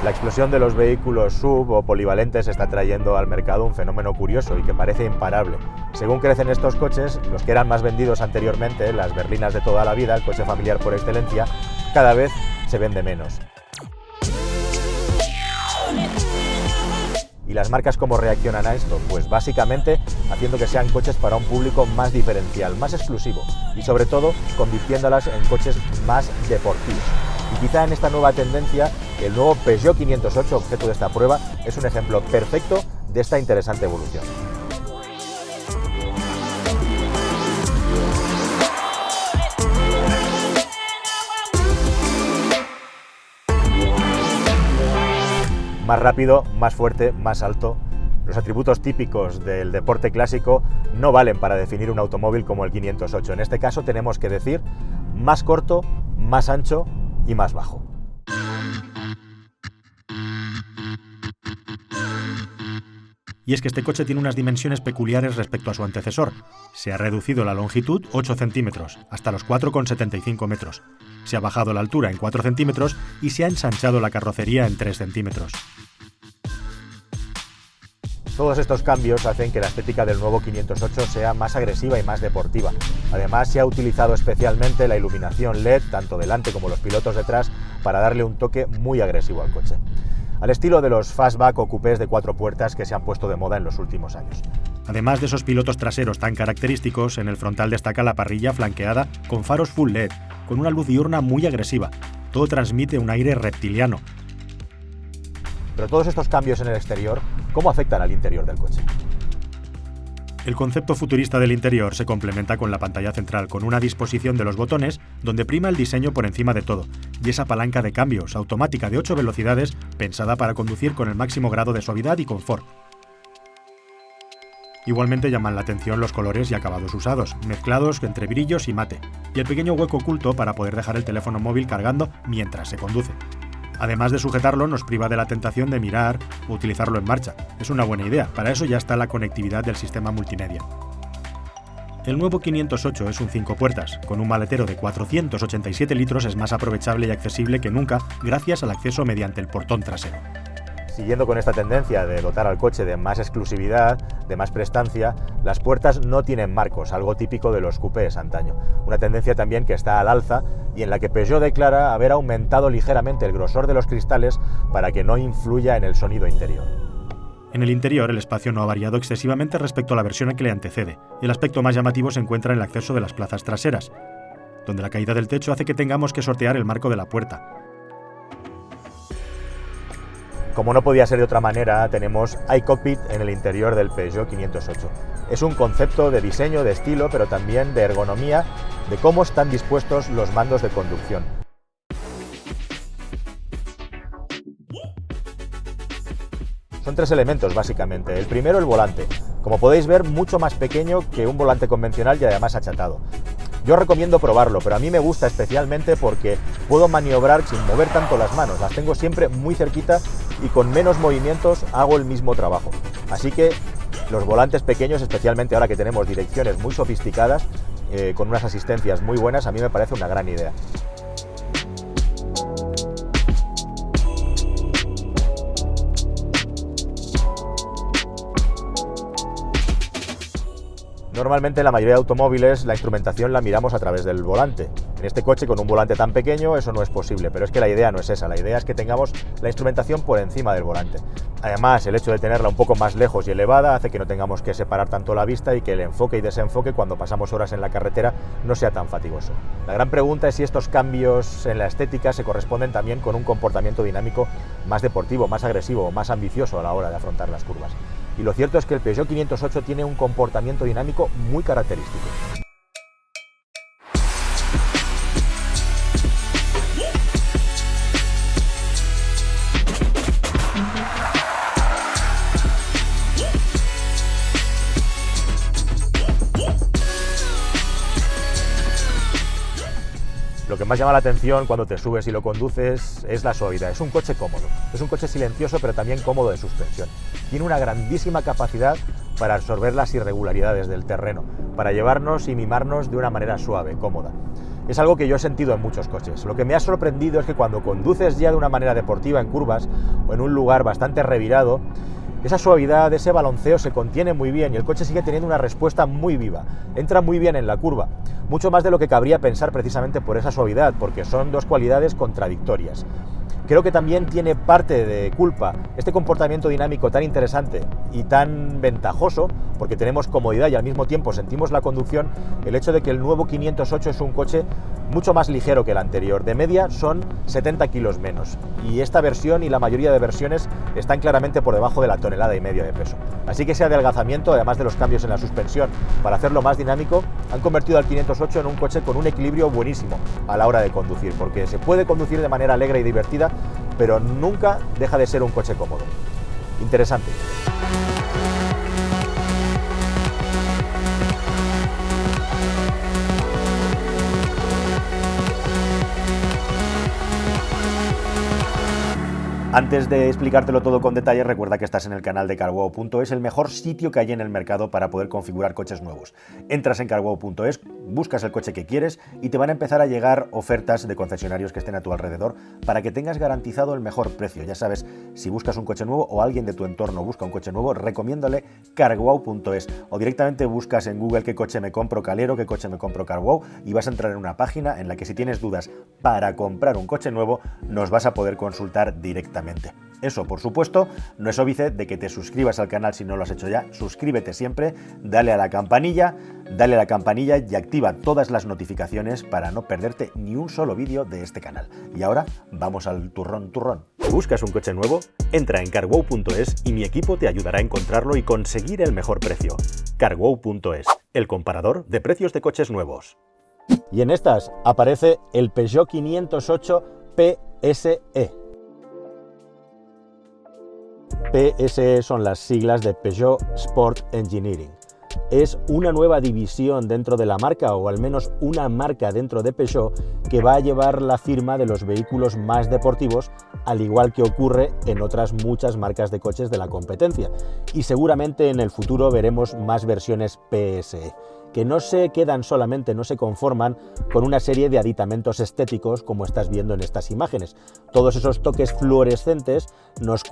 La explosión de los vehículos SUV o polivalentes está trayendo al mercado un fenómeno curioso y que parece imparable. Según crecen estos coches, los que eran más vendidos anteriormente, las berlinas de toda la vida, el coche familiar por excelencia, cada vez se vende menos. ¿Y las marcas cómo reaccionan a esto? Pues básicamente haciendo que sean coches para un público más diferencial, más exclusivo y sobre todo convirtiéndolas en coches más deportivos. Y quizá en esta nueva tendencia, el nuevo Peugeot 508, objeto de esta prueba, es un ejemplo perfecto de esta interesante evolución. Más rápido, más fuerte, más alto. Los atributos típicos del deporte clásico no valen para definir un automóvil como el 508. En este caso tenemos que decir más corto, más ancho y más bajo. Y es que este coche tiene unas dimensiones peculiares respecto a su antecesor. Se ha reducido la longitud 8 centímetros, hasta los 4,75 metros. Se ha bajado la altura en 4 centímetros y se ha ensanchado la carrocería en 3 centímetros. Todos estos cambios hacen que la estética del nuevo 508 sea más agresiva y más deportiva. Además, se ha utilizado especialmente la iluminación LED, tanto delante como los pilotos detrás, para darle un toque muy agresivo al coche. Al estilo de los fastback o coupés de 4 puertas que se han puesto de moda en los últimos años. Además de esos pilotos traseros tan característicos, en el frontal destaca la parrilla flanqueada con faros full LED, con una luz diurna muy agresiva. Todo transmite un aire reptiliano. Pero todos estos cambios en el exterior, ¿cómo afectan al interior del coche? El concepto futurista del interior se complementa con la pantalla central, con una disposición de los botones donde prima el diseño por encima de todo, y esa palanca de cambios automática de 8 velocidades pensada para conducir con el máximo grado de suavidad y confort. Igualmente llaman la atención los colores y acabados usados, mezclados entre brillos y mate, y el pequeño hueco oculto para poder dejar el teléfono móvil cargando mientras se conduce. Además de sujetarlo, nos priva de la tentación de mirar o utilizarlo en marcha. Es una buena idea, para eso ya está la conectividad del sistema multimedia. El nuevo 508 es un 5 puertas, con un maletero de 487 litros es más aprovechable y accesible que nunca gracias al acceso mediante el portón trasero. Siguiendo con esta tendencia de dotar al coche de más exclusividad, de más prestancia, las puertas no tienen marcos, algo típico de los coupés antaño. Una tendencia también que está al alza y en la que Peugeot declara haber aumentado ligeramente el grosor de los cristales para que no influya en el sonido interior. En el interior, el espacio no ha variado excesivamente respecto a la versión que le antecede. El aspecto más llamativo se encuentra en el acceso de las plazas traseras, donde la caída del techo hace que tengamos que sortear el marco de la puerta. Como no podía ser de otra manera, tenemos iCockpit en el interior del Peugeot 508. Es un concepto de diseño, de estilo, pero también de ergonomía, de cómo están dispuestos los mandos de conducción. Son 3 elementos básicamente. El primero, el volante. Como podéis ver, mucho más pequeño que un volante convencional y además achatado. Yo recomiendo probarlo, pero a mí me gusta especialmente porque puedo maniobrar sin mover tanto las manos. Las tengo siempre muy cerquita y con menos movimientos hago el mismo trabajo. Así que los volantes pequeños, especialmente ahora que tenemos direcciones muy sofisticadas, con unas asistencias muy buenas, a mí me parece una gran idea. Normalmente en la mayoría de automóviles la instrumentación la miramos a través del volante. En este coche con un volante tan pequeño eso no es posible, pero es que la idea no es esa, la idea es que tengamos la instrumentación por encima del volante. Además, el hecho de tenerla un poco más lejos y elevada hace que no tengamos que separar tanto la vista y que el enfoque y desenfoque cuando pasamos horas en la carretera no sea tan fatigoso. La gran pregunta es si estos cambios en la estética se corresponden también con un comportamiento dinámico más deportivo, más agresivo o más ambicioso a la hora de afrontar las curvas. Y lo cierto es que el Peugeot 508 tiene un comportamiento dinámico muy característico. Lo que más llama la atención cuando te subes y lo conduces es la suavidad. Es un coche cómodo, es un coche silencioso pero también cómodo de suspensión. Tiene una grandísima capacidad para absorber las irregularidades del terreno, para llevarnos y mimarnos de una manera suave, cómoda. es algo que yo he sentido en muchos coches. Lo que me ha sorprendido es que cuando conduces ya de una manera deportiva en curvas o en un lugar bastante revirado, esa suavidad, ese balonceo se contiene muy bien y el coche sigue teniendo una respuesta muy viva. Entra muy bien en la curva, mucho más de lo que cabría pensar precisamente por esa suavidad, porque son dos cualidades contradictorias. Creo que también tiene parte de culpa este comportamiento dinámico tan interesante y tan ventajoso, porque tenemos comodidad y al mismo tiempo sentimos la conducción, el hecho de que el nuevo 508 es un coche mucho más ligero que el anterior. De media son 70 kilos menos y esta versión y la mayoría de versiones están claramente por debajo de la 1,5 toneladas de peso. Así que ese adelgazamiento, además de los cambios en la suspensión para hacerlo más dinámico, han convertido al 508 en un coche con un equilibrio buenísimo a la hora de conducir, porque se puede conducir de manera alegre y divertida, pero nunca deja de ser un coche cómodo. Interesante. Antes de explicártelo todo con detalle, recuerda que estás en el canal de carwow.es, el mejor sitio que hay en el mercado para poder configurar coches nuevos. Entras en carwow.es, buscas el coche que quieres y te van a empezar a llegar ofertas de concesionarios que estén a tu alrededor para que tengas garantizado el mejor precio. Ya sabes, si buscas un coche nuevo o alguien de tu entorno busca un coche nuevo, recomiéndale carwow.es o directamente buscas en Google qué coche me compro Calero, qué coche me compro Carwow y vas a entrar en una página en la que si tienes dudas para comprar un coche nuevo, nos vas a poder consultar directamente. Eso, por supuesto, no es óbice de que te suscribas al canal si no lo has hecho ya. Suscríbete siempre, dale a la campanilla y activa todas las notificaciones para no perderte ni un solo vídeo de este canal. Y ahora, vamos al turrón. ¿Buscas un coche nuevo? Entra en carwow.es y mi equipo te ayudará a encontrarlo y conseguir el mejor precio. Carwow.es, el comparador de precios de coches nuevos. Y en estas aparece el Peugeot 508 PSE. PSE son las siglas de Peugeot Sport Engineering. Es una nueva división dentro de la marca, o al menos una marca dentro de Peugeot, que va a llevar la firma de los vehículos más deportivos, al igual que ocurre en otras muchas marcas de coches de la competencia. Y seguramente en el futuro veremos más versiones PSE, que no se quedan solamente, no se conforman con una serie de aditamentos estéticos como estás viendo en estas imágenes. Todos esos toques fluorescentes nos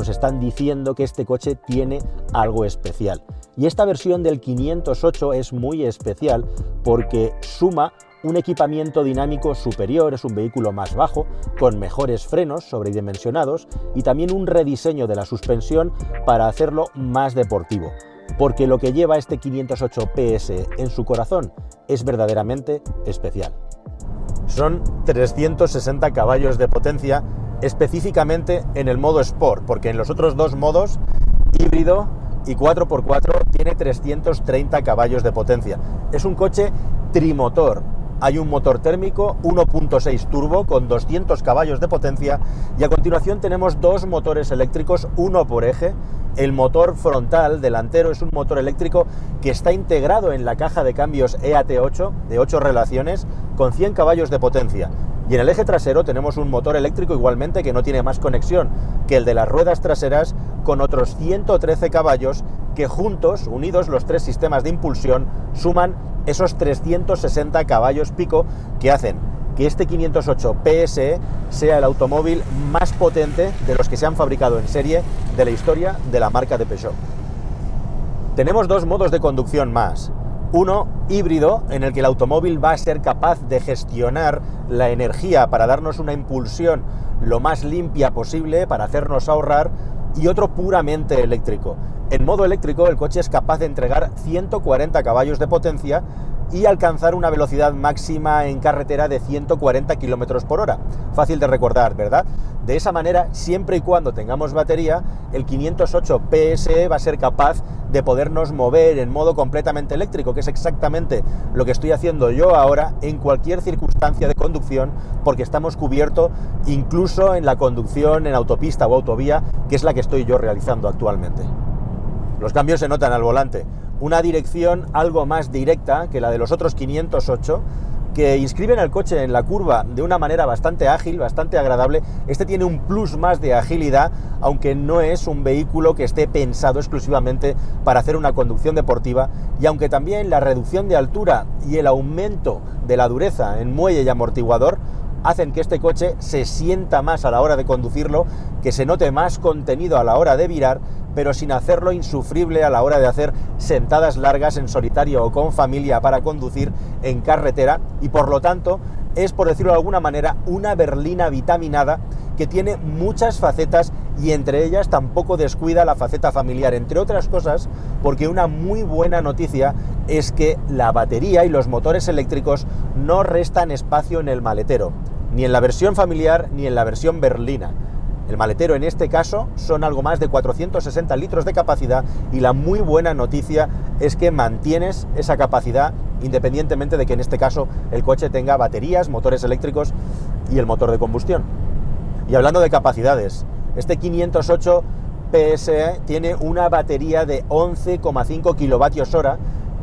están diciendo que este coche tiene algo especial. Y esta versión del 508 es muy especial porque suma un equipamiento dinámico superior, es un vehículo más bajo, con mejores frenos sobredimensionados y también un rediseño de la suspensión para hacerlo más deportivo. Porque lo que lleva este 508 PSE en su corazón es verdaderamente especial. Son 360 caballos de potencia, específicamente en el modo Sport, porque en los otros dos modos, híbrido y 4x4, tiene 330 caballos de potencia. Es un coche trimotor. Hay un motor térmico 1.6 turbo con 200 caballos de potencia y a continuación tenemos dos motores eléctricos, uno por eje. El motor frontal delantero es un motor eléctrico que está integrado en la caja de cambios EAT8 de 8 relaciones con 100 caballos de potencia. Y en el eje trasero tenemos un motor eléctrico igualmente que no tiene más conexión que el de las ruedas traseras con otros 113 caballos que juntos, unidos los tres sistemas de impulsión, suman esos 360 caballos pico que hacen que este 508 PSE sea el automóvil más potente de los que se han fabricado en serie de la historia de la marca de Peugeot. Tenemos dos modos de conducción más. Uno híbrido, en el que el automóvil va a ser capaz de gestionar la energía para darnos una impulsión lo más limpia posible, para hacernos ahorrar, y otro puramente eléctrico. En modo eléctrico el coche es capaz de entregar 140 caballos de potencia y alcanzar una velocidad máxima en carretera de 140 km por hora. Fácil de recordar, ¿verdad? De esa manera, siempre y cuando tengamos batería, el 508 PSE va a ser capaz de podernos mover en modo completamente eléctrico, que es exactamente lo que estoy haciendo yo ahora en cualquier circunstancia de conducción, porque estamos cubiertos incluso en la conducción en autopista o autovía, que es la que estoy yo realizando actualmente. Los cambios se notan al volante. Una dirección algo más directa que la de los otros 508, que inscriben el coche en la curva de una manera bastante ágil, bastante agradable. Este tiene un plus más de agilidad, aunque no es un vehículo que esté pensado exclusivamente para hacer una conducción deportiva, y aunque también la reducción de altura y el aumento de la dureza en muelle y amortiguador hacen que este coche se sienta más a la hora de conducirlo, que se note más contenido a la hora de virar, pero sin hacerlo insufrible a la hora de hacer sentadas largas en solitario o con familia para conducir en carretera, y por lo tanto es, por decirlo de alguna manera, una berlina vitaminada que tiene muchas facetas, y entre ellas tampoco descuida la faceta familiar, entre otras cosas porque una muy buena noticia es que la batería y los motores eléctricos no restan espacio en el maletero, ni en la versión familiar ni en la versión berlina. El maletero en este caso son algo más de 460 litros de capacidad, y la muy buena noticia es que mantienes esa capacidad independientemente de que en este caso el coche tenga baterías, motores eléctricos y el motor de combustión. Y hablando de capacidades, este 508 PSE tiene una batería de 11,5 kilovatios hora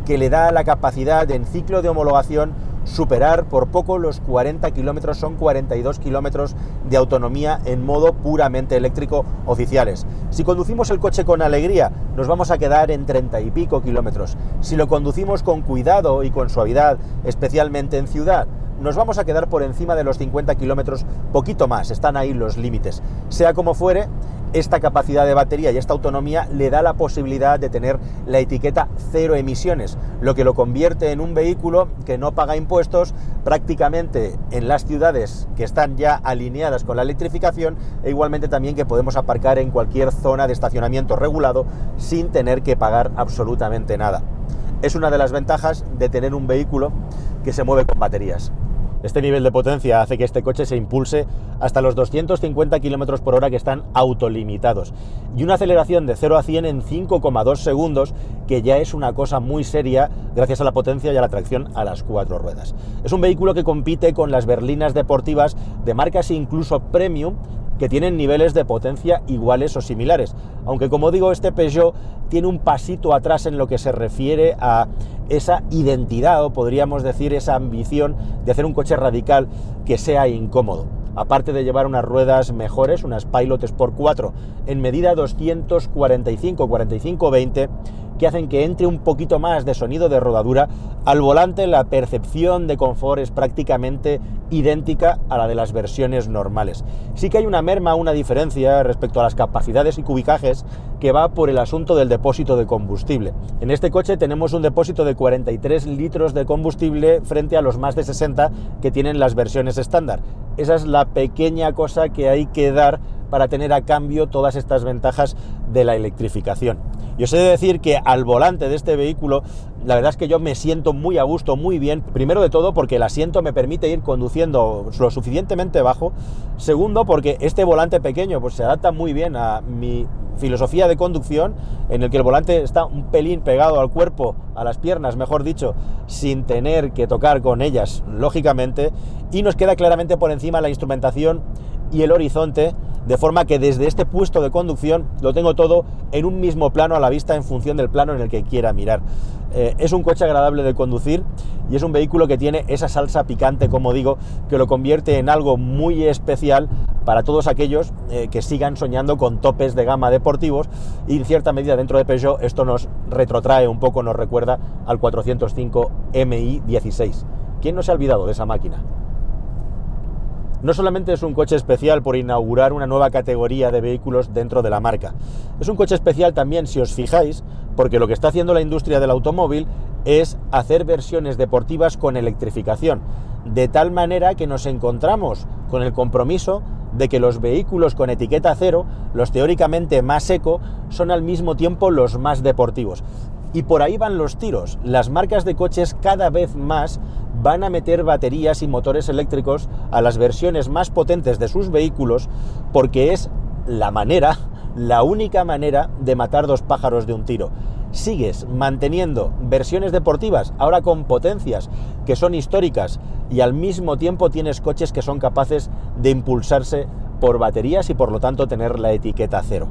que le da la capacidad en ciclo de homologación superar por poco los 40 kilómetros, son 42 kilómetros de autonomía en modo puramente eléctrico oficiales. Si conducimos el coche con alegría, nos vamos a quedar en 30 y pico kilómetros. Si lo conducimos con cuidado y con suavidad, especialmente en ciudad, nos vamos a quedar por encima de los 50 kilómetros, poquito más, están ahí los límites. Sea como fuere, esta capacidad de batería y esta autonomía le da la posibilidad de tener la etiqueta cero emisiones, lo que lo convierte en un vehículo que no paga impuestos prácticamente en las ciudades que están ya alineadas con la electrificación, e igualmente también que podemos aparcar en cualquier zona de estacionamiento regulado sin tener que pagar absolutamente nada. Es una de las ventajas de tener un vehículo que se mueve con baterías. Este nivel de potencia hace que este coche se impulse hasta los 250 km por hora, que están autolimitados, y una aceleración de 0 a 100 en 5,2 segundos, que ya es una cosa muy seria gracias a la potencia y a la tracción a las 4 ruedas. Es un vehículo que compite con las berlinas deportivas de marcas incluso premium, que tienen niveles de potencia iguales o similares, aunque, como digo, este Peugeot tiene un pasito atrás en lo que se refiere a esa identidad, o podríamos decir esa ambición de hacer un coche radical que sea incómodo. Aparte de llevar unas ruedas mejores, unas Pilot Sport 4 en medida 245-45-20, que hacen que entre un poquito más de sonido de rodadura, al volante la percepción de confort es prácticamente idéntica a la de las versiones normales. Sí que hay una merma, una diferencia respecto a las capacidades y cubicajes, que va por el asunto del depósito de combustible. En este coche tenemos un depósito de 43 litros de combustible frente a los más de 60 que tienen las versiones estándar. Esa es la pequeña cosa que hay que dar para tener a cambio todas estas ventajas de la electrificación. Yo sé decir que al volante de este vehículo, la verdad es que yo me siento muy a gusto, muy bien. Primero de todo, porque el asiento me permite ir conduciendo lo suficientemente bajo. Segundo, porque este volante pequeño pues se adapta muy bien a mi filosofía de conducción, en el que el volante está un pelín pegado al cuerpo, a las piernas, mejor dicho, sin tener que tocar con ellas, lógicamente, y nos queda claramente por encima la instrumentación y el horizonte, de forma que desde este puesto de conducción lo tengo todo en un mismo plano a la vista, en función del plano en el que quiera mirar. Es un coche agradable de conducir, y es un vehículo que tiene esa salsa picante, como digo, que lo convierte en algo muy especial para todos aquellos que sigan soñando con topes de gama deportivos, y en cierta medida dentro de Peugeot esto nos retrotrae un poco, nos recuerda al 405 MI16. ¿Quién no se ha olvidado de esa máquina? No solamente es un coche especial por inaugurar una nueva categoría de vehículos dentro de la marca, es un coche especial también, si os fijáis, porque lo que está haciendo la industria del automóvil es hacer versiones deportivas con electrificación, de tal manera que nos encontramos con el compromiso de que los vehículos con etiqueta cero, los teóricamente más eco, son al mismo tiempo los más deportivos. Y por ahí van los tiros. Las marcas de coches cada vez más van a meter baterías y motores eléctricos a las versiones más potentes de sus vehículos, porque es la única manera de matar dos pájaros de un tiro. Sigues manteniendo versiones deportivas, ahora con potencias que son históricas, y al mismo tiempo tienes coches que son capaces de impulsarse por baterías y por lo tanto tener la etiqueta cero.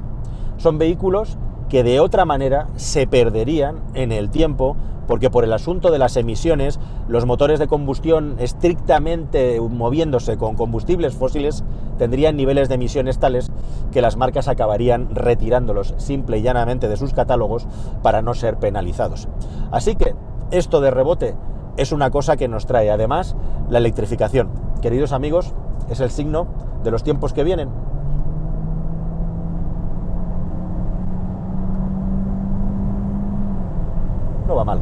Son vehículos que de otra manera se perderían en el tiempo porque por el asunto de las emisiones, los motores de combustión estrictamente moviéndose con combustibles fósiles tendrían niveles de emisiones tales que las marcas acabarían retirándolos simple y llanamente de sus catálogos para no ser penalizados. Así que esto de rebote es una cosa que nos trae además la electrificación. Queridos amigos, es el signo de los tiempos que vienen. No va mal.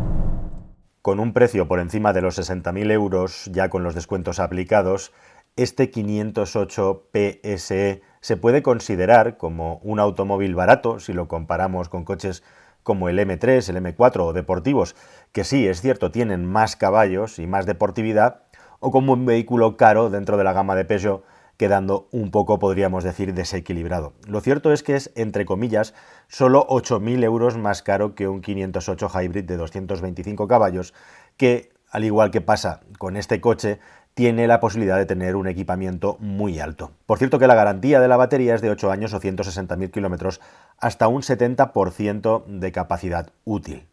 Con un precio por encima de los 60.000 euros, ya con los descuentos aplicados, este 508 PSE se puede considerar como un automóvil barato si lo comparamos con coches como el M3, el M4 o deportivos, que sí, es cierto, tienen más caballos y más deportividad, o como un vehículo caro dentro de la gama de Peugeot, quedando un poco, podríamos decir, desequilibrado. Lo cierto es que es, entre comillas, solo 8.000 euros más caro que un 508 Hybrid de 225 caballos, que, al igual que pasa con este coche, tiene la posibilidad de tener un equipamiento muy alto. Por cierto que la garantía de la batería es de 8 años o 160.000 kilómetros, hasta un 70% de capacidad útil.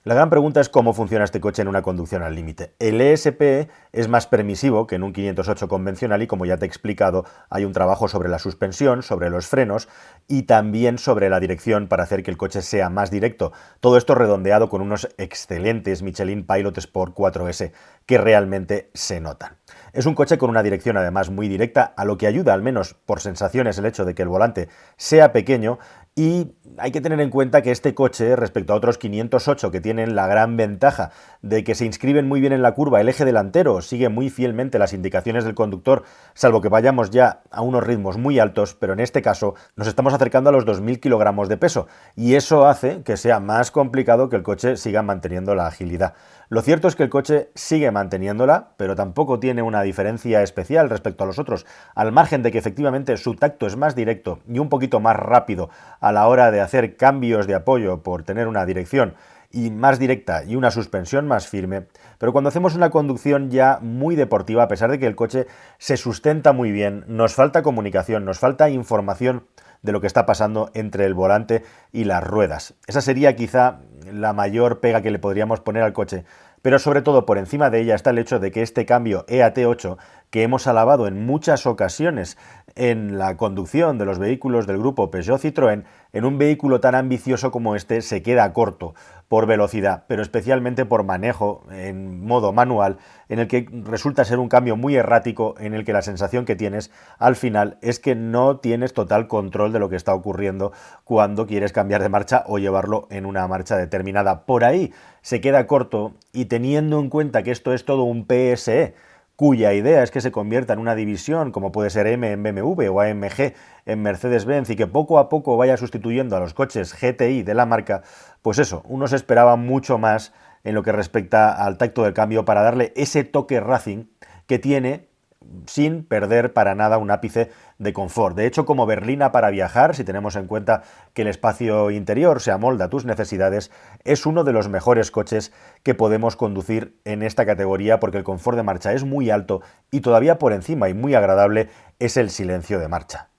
La gran pregunta es cómo funciona este coche en una conducción al límite. El ESP es más permisivo que en un 508 convencional y, como ya te he explicado, hay un trabajo sobre la suspensión, sobre los frenos y también sobre la dirección para hacer que el coche sea más directo. Todo esto redondeado con unos excelentes Michelin Pilot Sport 4S que realmente se notan. Es un coche con una dirección además muy directa, a lo que ayuda al menos por sensaciones el hecho de que el volante sea pequeño. Y hay que tener en cuenta que este coche, respecto a otros 508 que tienen la gran ventaja de que se inscriben muy bien en la curva, el eje delantero sigue muy fielmente las indicaciones del conductor, salvo que vayamos ya a unos ritmos muy altos, pero en este caso nos estamos acercando a los 2.000 kilogramos de peso, y eso hace que sea más complicado que el coche siga manteniendo la agilidad. Lo cierto es que el coche sigue manteniéndola, pero tampoco tiene una diferencia especial respecto a los otros, al margen de que efectivamente su tacto es más directo y un poquito más rápido a la hora de hacer cambios de apoyo por tener una dirección y más directa y una suspensión más firme, pero cuando hacemos una conducción ya muy deportiva, a pesar de que el coche se sustenta muy bien, nos falta comunicación, nos falta información de lo que está pasando entre el volante y las ruedas. Esa sería quizá la mayor pega que le podríamos poner al coche, pero sobre todo por encima de ella está el hecho de que este cambio EAT8, que hemos alabado en muchas ocasiones en la conducción de los vehículos del grupo Peugeot-Citroën, en un vehículo tan ambicioso como este se queda corto por velocidad, pero especialmente por manejo en modo manual, en el que resulta ser un cambio muy errático, en el que la sensación que tienes al final es que no tienes total control de lo que está ocurriendo cuando quieres cambiar de marcha o llevarlo en una marcha determinada. Por ahí se queda corto, y teniendo en cuenta que esto es todo un PSE, cuya idea es que se convierta en una división como puede ser M en BMW o AMG en Mercedes-Benz y que poco a poco vaya sustituyendo a los coches GTI de la marca, pues eso, uno se esperaba mucho más en lo que respecta al tacto del cambio para darle ese toque racing que tiene sin perder para nada un ápice de confort. De hecho, como berlina para viajar, si tenemos en cuenta que el espacio interior se amolda a tus necesidades, es uno de los mejores coches que podemos conducir en esta categoría, porque el confort de marcha es muy alto y todavía por encima y muy agradable es el silencio de marcha.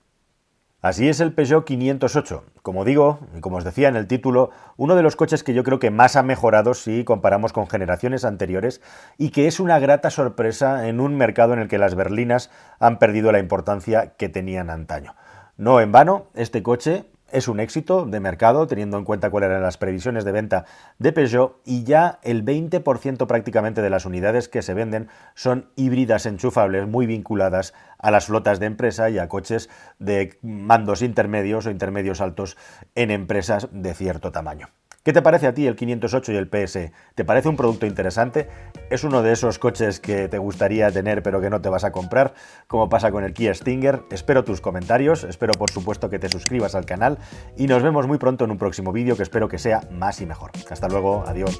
Así es el Peugeot 508. Como digo, y como os decía en el título, uno de los coches que yo creo que más ha mejorado si comparamos con generaciones anteriores, y que es una grata sorpresa en un mercado en el que las berlinas han perdido la importancia que tenían antaño. No en vano, este coche es un éxito de mercado, teniendo en cuenta cuáles eran las previsiones de venta de Peugeot, y ya el 20% prácticamente de las unidades que se venden son híbridas enchufables muy vinculadas a las flotas de empresa y a coches de mandos intermedios o intermedios altos en empresas de cierto tamaño. ¿Qué te parece a ti el 508 y el PSE? ¿Te parece un producto interesante? ¿Es uno de esos coches que te gustaría tener pero que no te vas a comprar, como pasa con el Kia Stinger? Espero tus comentarios, espero por supuesto que te suscribas al canal y nos vemos muy pronto en un próximo vídeo que espero que sea más y mejor. Hasta luego, adiós.